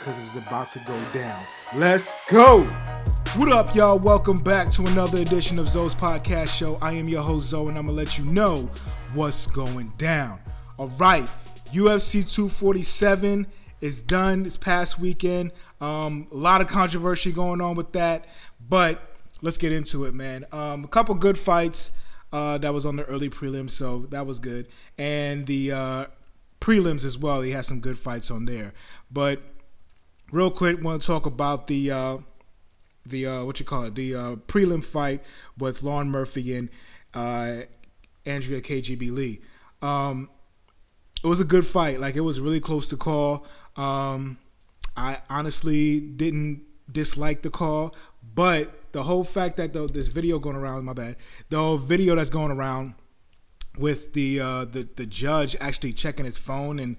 because it's about to go down. Let's go! What up, y'all? Welcome back to another edition of Zoe's Podcast Show. I am your host, Zoe, and I'm going to let you know what's going down. All right, UFC 247 is done this past weekend. A lot of controversy going on with that, but let's get into it, man. A couple good fights that was on the early prelims, so that was good. And the prelims as well, he had some good fights on there. But real quick, want to talk about the prelim fight with Lauren Murphy and Andrea KGB Lee. It was a good fight. Like, it was really close to call. I honestly didn't dislike the call, but the whole fact that this video going around, the whole video that's going around with the judge actually checking his phone, and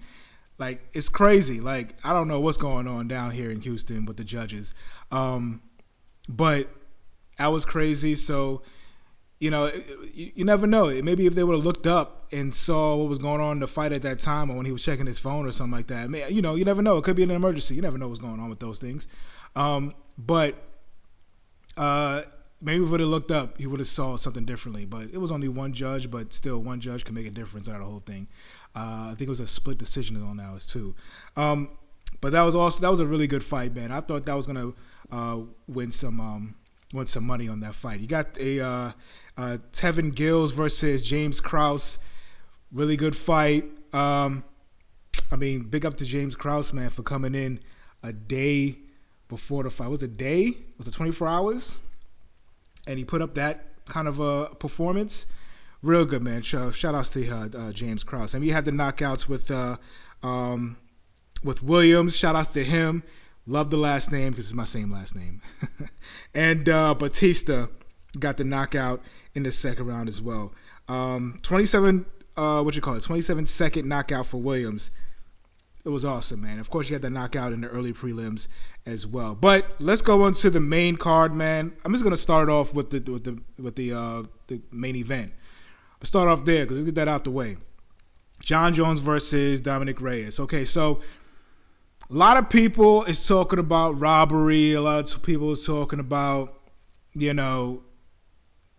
like, it's crazy. Like, I don't know what's going on down here in Houston with the judges. But that was crazy. So, you know, you never know. Maybe if they would have looked up and saw what was going on in the fight at that time, or when he was checking his phone or something like that, you know, you never know. It could be an emergency. You never know what's going on with those things. But maybe if he would have looked up, he would have saw something differently. But it was only one judge, but still, one judge can make a difference out of the whole thing. I think it was a split decision on ours too. But that was a really good fight, man. I thought that was gonna win some money on that fight. You got Tevin Gills versus James Krause. Really good fight. Big up to James Krause, man, for coming in a day before the fight. Was it 24 hours? And he put up that kind of a performance. Real good, man. Shout outs to James Krause. I mean, you had the knockouts with Williams. Shout outs to him. Love the last name because it's my same last name. And Batista got the knockout in the second round as well. 27-second knockout for Williams. It was awesome, man. Of course, you had the knockout in the early prelims as well. But let's go on to the main card, man. I'm just gonna start off with the main event. I'll start off there because let's get that out the way. Jon Jones versus Dominic Reyes. Okay, so a lot of people is talking about robbery. A lot of people is talking about, you know,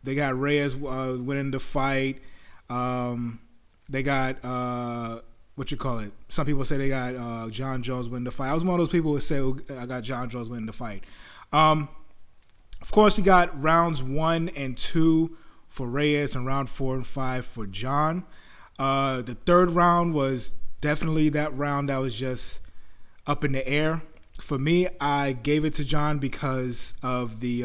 they got Reyes winning the fight. They got, some people say they got Jon Jones winning the fight. I was one of those people who say I got Jon Jones winning the fight. Of course, you got rounds 1 and 2 for Reyes and round 4 and 5 for Jon. The third round was definitely that round that was just up in the air. For me, I gave it to Jon because of the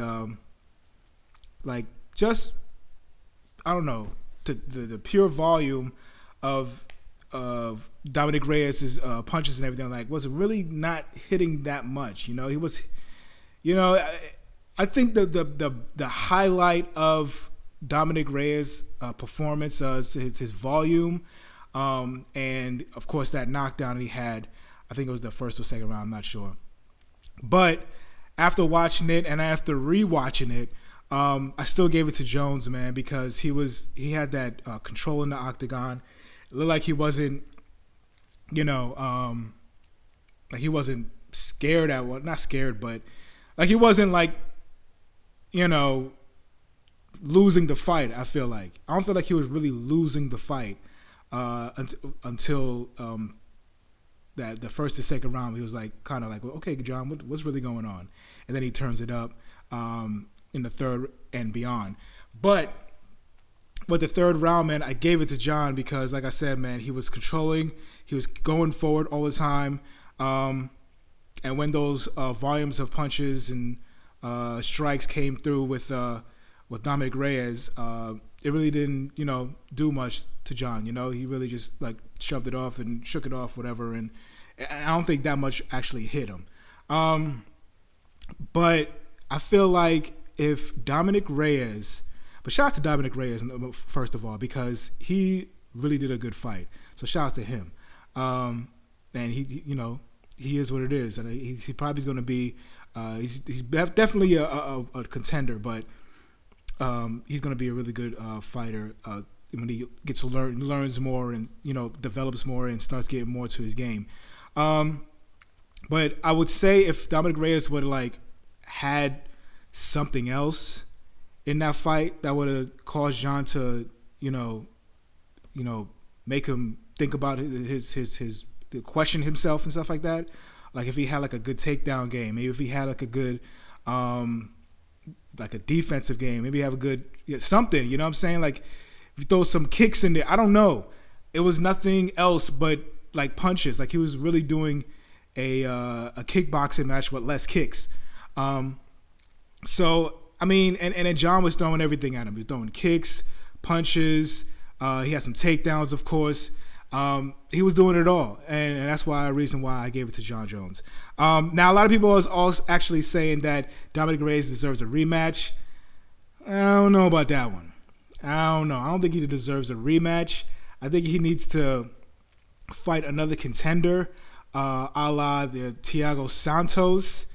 the pure volume of Dominic Reyes' punches and everything. Like, was really not hitting that much. You know, he was. You know, I think the highlight of Dominic Reyes' performance is his volume, and of course that knockdown he had. I think it was the first or second round, I'm not sure. But after watching it and after rewatching it, I still gave it to Jones, man, because he had that control in the octagon. It looked like he wasn't, like he wasn't scared not scared, but like he wasn't losing the fight. I don't feel like he was really losing the fight until that the first and second round. He was kind of like, well, okay, Jon, what's really going on? And then he turns it up in the third and beyond. But with the third round, man, I gave it to Jon because, like I said, man, he was controlling. He was going forward all the time. And when those volumes of punches and strikes came through with Dominic Reyes, it really didn't, do much to Jon. He really just shoved it off and shook it off, whatever. And I don't think that much actually hit him. But I feel like if Dominic Reyes, but shout out to Dominic Reyes first of all, because he really did a good fight. So shout out to him. And he is what it is, and he probably is going to be. He's definitely a contender, but he's going to be a really good fighter when he gets to learns more and develops more and starts getting more to his game. But I would say if Dominic Reyes would have like had something else in that fight that would have caused Jon to, make him think about his question himself and stuff like that. Like if he had like a good takedown game, maybe if he had like a good like a defensive game, maybe have a good something. You know what I'm saying? Like if you throw some kicks in there, I don't know. It was nothing else but like punches. Like he was really doing a kickboxing match with less kicks. So I mean, and then Jon was throwing everything at him. He was throwing kicks, punches. He had some takedowns, of course. He was doing it all, and that's why reason why I gave it to Jon Jones. Now, a lot of people are also actually saying that Dominic Reyes deserves a rematch. I don't know about that one. I don't know. I don't think he deserves a rematch. I think he needs to fight another contender, a la the Thiago Santos.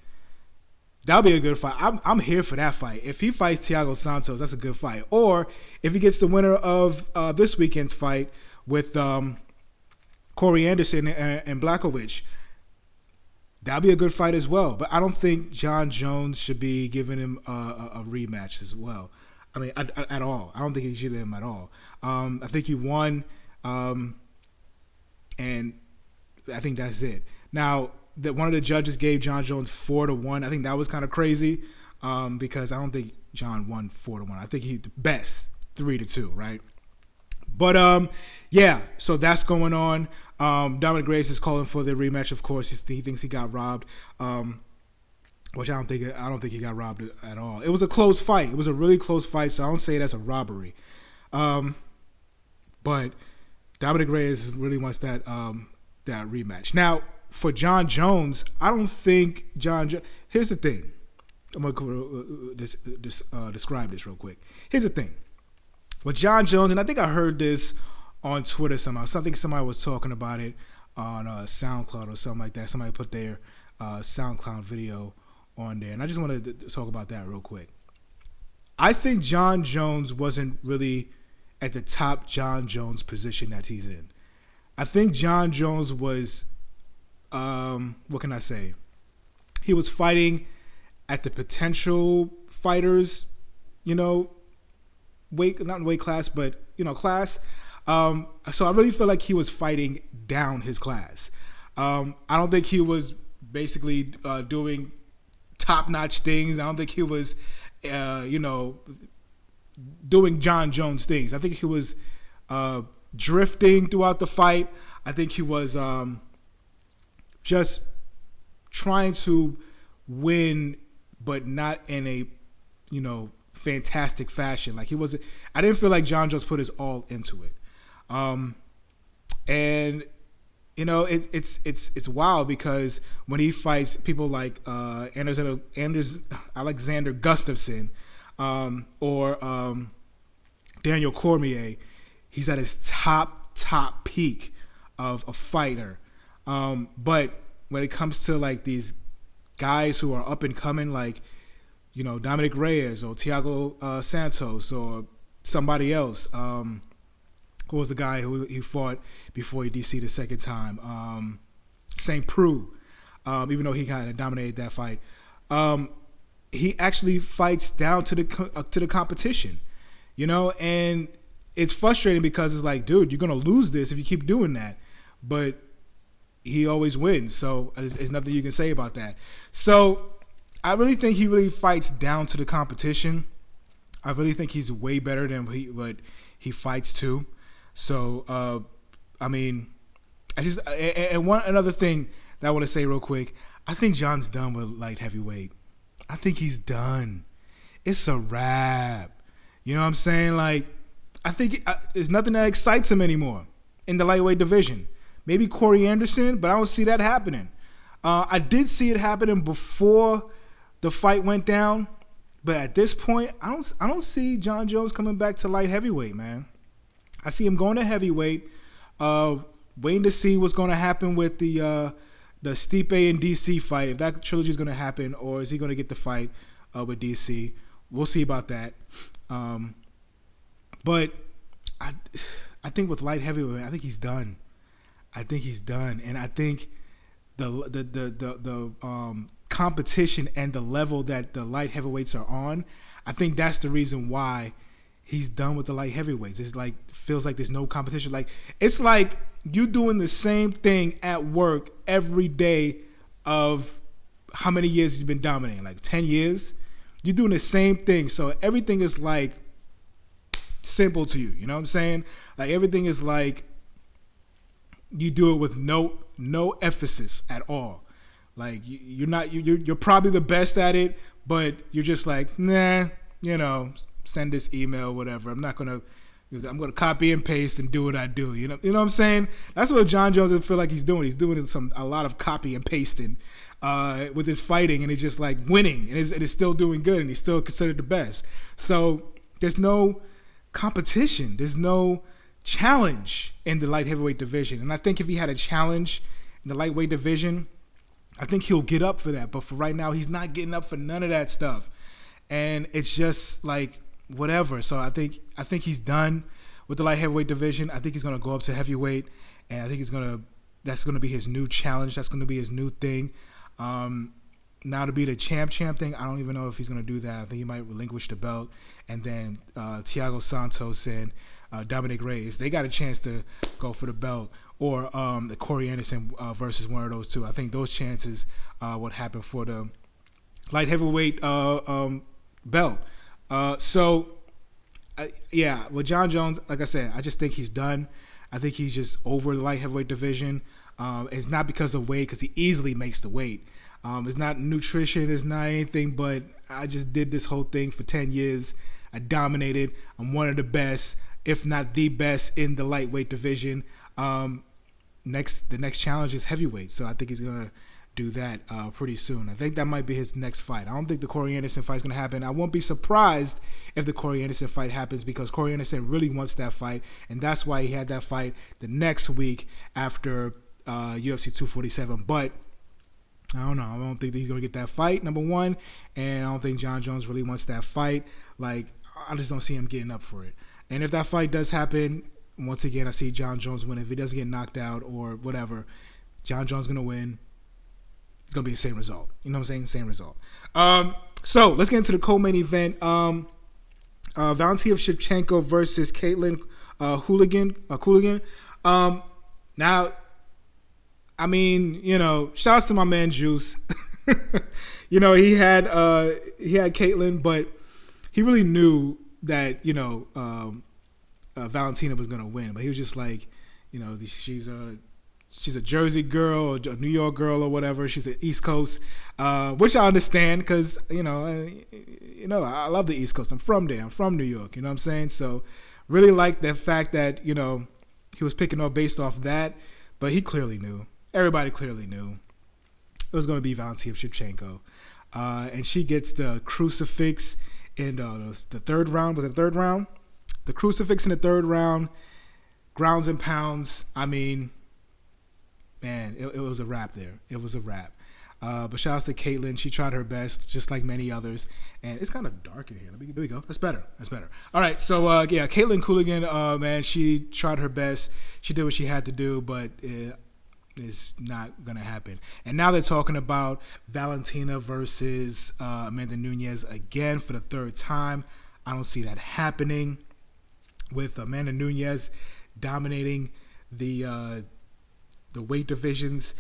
That'll be a good fight. I'm here for that fight. If he fights Thiago Santos, that's a good fight. Or if he gets the winner of this weekend's fight with Corey Anderson and Blachowicz, that'll be a good fight as well. But I don't think Jon Jones should be giving him a rematch as well. I mean, at all. I don't think he should give him at all. I think he won, and I think that's it. Now, that one of the judges gave Jon Jones 4-1. I think that was kind of crazy because I don't think Jon won 4-1. I think he the best 3-2, right? But yeah, so that's going on. Dominic Reyes is calling for the rematch. Of course, he thinks he got robbed, which I don't think he got robbed at all. It was a close fight. It was a really close fight, so I don't say it as a robbery. But Dominic Reyes really wants that rematch. Now, for Jon Jones, I don't think here's the thing. I'm going to describe this real quick. Here's the thing. With Jon Jones, and I think I heard this on Twitter somehow. I think somebody was talking about it on SoundCloud or something like that. Somebody put their SoundCloud video on there. And I just wanted to talk about that real quick. I think Jon Jones wasn't really at the top Jon Jones position that he's in. I think Jon Jones was, what can I say? He was fighting at the potential fighters, not weight class, but, class. So I really feel like he was fighting down his class. I don't think he was basically doing top-notch things. I don't think he was, doing Jon Jones things. I think he was drifting throughout the fight. I think he was just trying to win, but not in a, fantastic fashion. Like he wasn't. I didn't feel like Jon Jones put his all into it. And it's wild because when he fights people like Alexander Gustafsson or Daniel Cormier, he's at his top peak of a fighter. But when it comes to like these guys who are up and coming, like Dominic Reyes or Thiago Santos or somebody else. Who was the guy who he fought before he DC'd the second time? St. Preux, even though he kind of dominated that fight. He actually fights down to the competition, and it's frustrating because it's like, dude, you're going to lose this if you keep doing that. But he always wins, so there's nothing you can say about that. So I really think he really fights down to the competition. I really think he's way better than what he fights to. So, another thing that I want to say real quick, I think Jon's done with light heavyweight. I think he's done. It's a wrap. You know what I'm saying? Like, I think there's nothing that excites him anymore in the lightweight division. Maybe Corey Anderson, but I don't see that happening. I did see it happening before the fight went down, but at this point, I don't see Jon Jones coming back to light heavyweight, man. I see him going to heavyweight, waiting to see what's going to happen with the Stipe and DC fight, if that trilogy is going to happen, or is he going to get the fight with DC? We'll see about that. But I think with light heavyweight, I think he's done. And I think the competition and the level that the light heavyweights are on, I think that's the reason why he's done with the light heavyweights. It's like feels like there's no competition. Like it's like you doing the same thing at work every day of how many years he's been dominating? Like 10 years? You're doing the same thing. So everything is like simple to you. You know what I'm saying? Like everything is like you do it with no emphasis at all. Like you're probably the best at it, but you're just like, nah, you know, send this email, whatever. I'm gonna copy and paste and do what I do. You know what I'm saying? That's what Jon Jones feel like he's doing. He's doing a lot of copy and pasting with his fighting, and it's just like winning, and it's still doing good, and he's still considered the best. So there's no competition. There's no challenge in the light heavyweight division. And I think if he had a challenge in the lightweight division, I think he'll get up for that. But for right now, he's not getting up for none of that stuff. And it's just like whatever. So I think he's done with the light heavyweight division. I think he's gonna go up to heavyweight, and I think that's gonna be his new challenge. That's gonna be his new thing. Now to be the champ thing, I don't even know if he's gonna do that. I think he might relinquish the belt, and then Thiago Santos and Dominic Reyes, they got a chance to go for the belt, or the Corey Anderson versus one of those two. I think those chances would happen for the light heavyweight belt. Yeah, with Jon Jones, like I said, I just think he's done. I think he's just over the light heavyweight division. It's not because of weight, because he easily makes the weight. It's not nutrition, it's not anything, but I just did this whole thing for 10 years. I dominated. I'm one of the best, if not the best, in the lightweight division. The next challenge is heavyweight, so I think he's going to do that pretty soon. I think that might be his next fight. I don't think the Corey Anderson fight is going to happen. I won't be surprised if the Corey Anderson fight happens, because Corey Anderson really wants that fight, and that's why he had that fight the next week after UFC 247. But I don't know. I don't think he's going to get that fight, number one, and I don't think Jon Jones really wants that fight. Like, I just don't see him getting up for it. And if that fight does happen, once again, I see Jon Jones win. If he doesn't get knocked out or whatever, Jon Jones is going to win. It's going to be the same result. You know what I'm saying? Same result. So let's get into the co-main event. Valentina Shevchenko versus Caitlin Hooligan. Now, I mean, you know, shouts to my man Juice. You know, he had Caitlin, but he really knew that, you know, Valentina was going to win. But he was just like, you know, she's a Jersey girl or a New York girl or whatever. She's an East Coast, which I understand because, you know, I love the East Coast. I'm from there. I'm from New York. You know what I'm saying? So really like the fact that, you know, he was picking up based off that. But he clearly knew. Everybody clearly knew it was going to be Valentina Shevchenko. And she gets the crucifix in the third round. Was it the third round? The crucifix in the third round. Grounds and pounds. I mean, man, it was a wrap there. It was a wrap. But shout out to Caitlin. She tried her best, just like many others. And it's kind of dark in here. There we go. That's better. All right. So, yeah, Caitlin Hooligan, man, she tried her best. She did what she had to do, but it's not going to happen. And now they're talking about Valentina versus Amanda Nunes again for the third time. I don't see that happening, with Amanda Nunes dominating the weight divisions,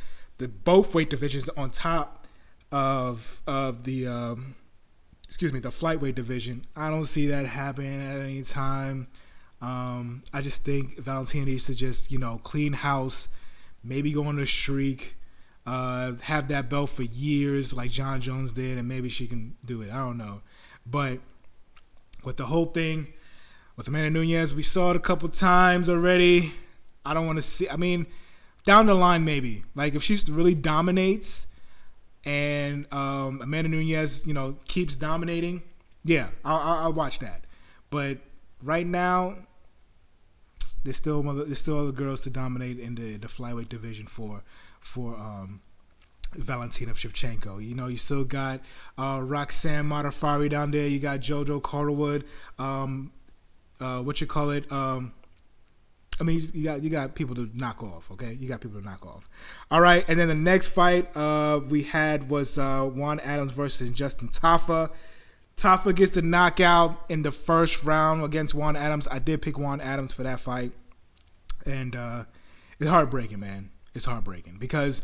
both weight divisions on top of the flyweight division. I don't see that happening at any time. I just think Valentina needs to just, you know, clean house, maybe go on a streak, have that belt for years like Jon Jones did, and maybe she can do it. I don't know. But with the whole thing with Amanda Nunes, we saw it a couple times already. I don't want to see. I mean, down the line, maybe. Like, if she really dominates and Amanda Nunes, you know, keeps dominating, yeah, I'll watch that. But right now, there's still other girls to dominate in the flyweight division for Valentina Shevchenko. You know, you still got Roxanne Modafferi down there. You got JoJo Calderwood. I mean, you got people to knock off, okay? You got people to knock off. All right, and then the next fight we had was Juan Adams versus Justin Tafa. Tafa gets the knockout in the first round against Juan Adams. I did pick Juan Adams for that fight, and it's heartbreaking, man. It's heartbreaking because,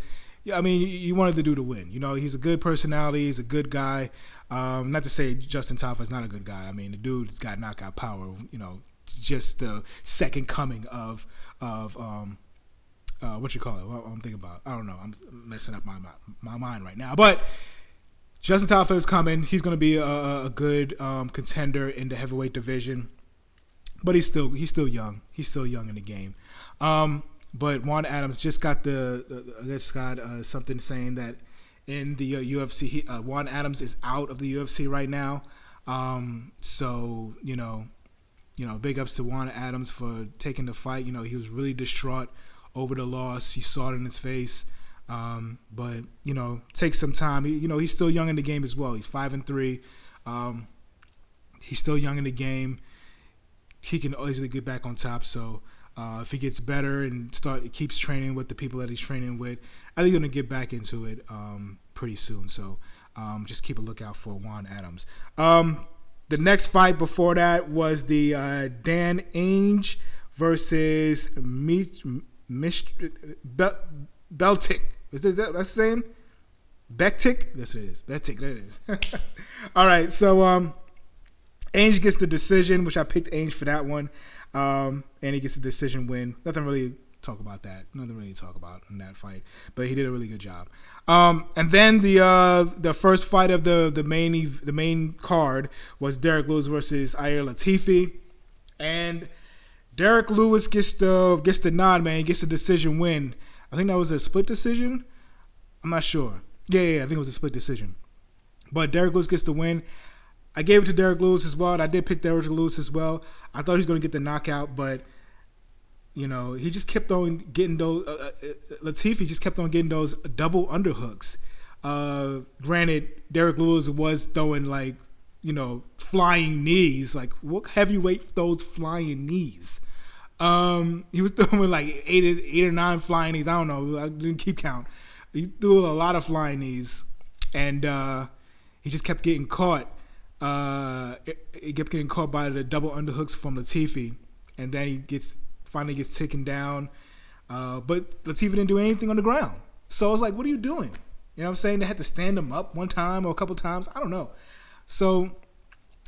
I mean, you wanted the dude to win. You know, he's a good personality. He's a good guy. Not to say Justin Tafa is not a good guy. I mean, the dude's got knockout power, you know. Just the second coming of what you call it? What I'm thinking about. I don't know. I'm messing up my mind right now. But Justin Tafa is coming. He's going to be a good contender in the heavyweight division. But he's still young. He's still young in the game. But Juan Adams just got something saying that in the UFC, Juan Adams is out of the UFC right now. So big ups to Juan Adams for taking the fight. You know, he was really distraught over the loss. He saw it in his face. But, you know, takes some time. He's still young in the game as well. He's 5-3. He's still young in the game. He can easily get back on top. So if he gets better and keeps training with the people that he's training with, I think he's going to get back into it pretty soon. So just keep a lookout for Juan Adams. The next fight before that was the Dan Ainge versus Beltic. Is that that's the same? Bektic? Yes, it is. Bektic, there it is. All right, so Ainge gets the decision, which I picked Ainge for that one. And he gets a decision win. Nothing really to talk about in that fight. But he did a really good job. And then the first fight of the main card was Derrick Lewis versus Ilir Latifi, and Derrick Lewis gets the nod, man. He gets the decision win. I think that was a split decision. I'm not sure. Yeah, I think it was a split decision. But Derrick Lewis gets the win. I gave it to Derrick Lewis as well, and I did pick Derrick Lewis as well. I thought he was going to get the knockout, but he just kept on getting those. Latifi just kept on getting those double underhooks. Granted, Derrick Lewis was throwing flying knees. Like, what heavyweight throws flying knees? He was throwing like eight or nine flying knees. I don't know. I didn't keep count. He threw a lot of flying knees, and he just kept getting caught. He kept getting caught by the double underhooks from Latifi, and then he finally gets taken down. But Latifi didn't do anything on the ground. So I was like, what are you doing? You know what I'm saying? They had to stand him up one time or a couple times. I don't know. So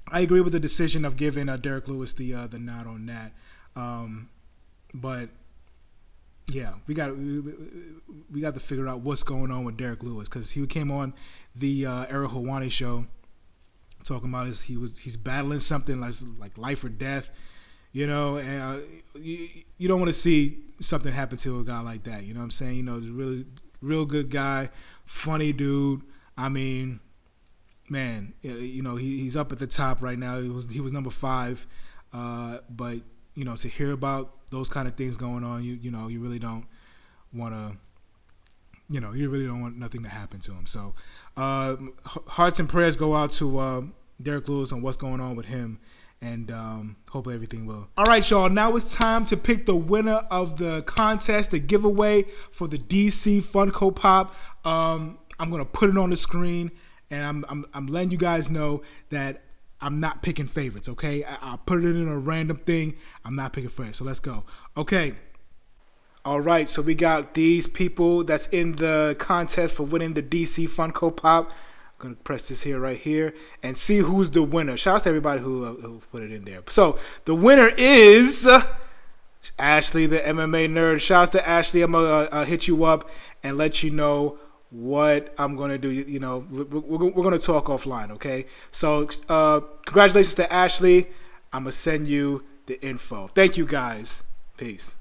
I agree with the decision of giving Derrick Lewis the nod on that. But yeah, we got to figure out what's going on with Derrick Lewis, because he came on the Ariel Helwani show talking about he's battling something like life or death, and you don't want to see something happen to a guy like that. You know what I'm saying? Really real good guy, funny dude. I mean, man, he's up at the top right now. He was number 5, but to hear about those kind of things going on, you really don't want to. You really don't want nothing to happen to him. So, hearts and prayers go out to Derrick Lewis on what's going on with him, and hopefully everything will. All right, y'all. Now it's time to pick the winner of the contest, the giveaway for the DC Funko Pop. I'm gonna put it on the screen, and I'm letting you guys know that I'm not picking favorites. Okay, I put it in a random thing. I'm not picking favorites. So let's go. Okay. All right, so we got these people that's in the contest for winning the DC Funko Pop. I'm going to press this right here, and see who's the winner. Shout out to everybody who put it in there. So the winner is Ashley, the MMA nerd. Shout out to Ashley. I'm going to hit you up and let you know what I'm going to do. We're going to talk offline, okay? So congratulations to Ashley. I'm going to send you the info. Thank you, guys. Peace.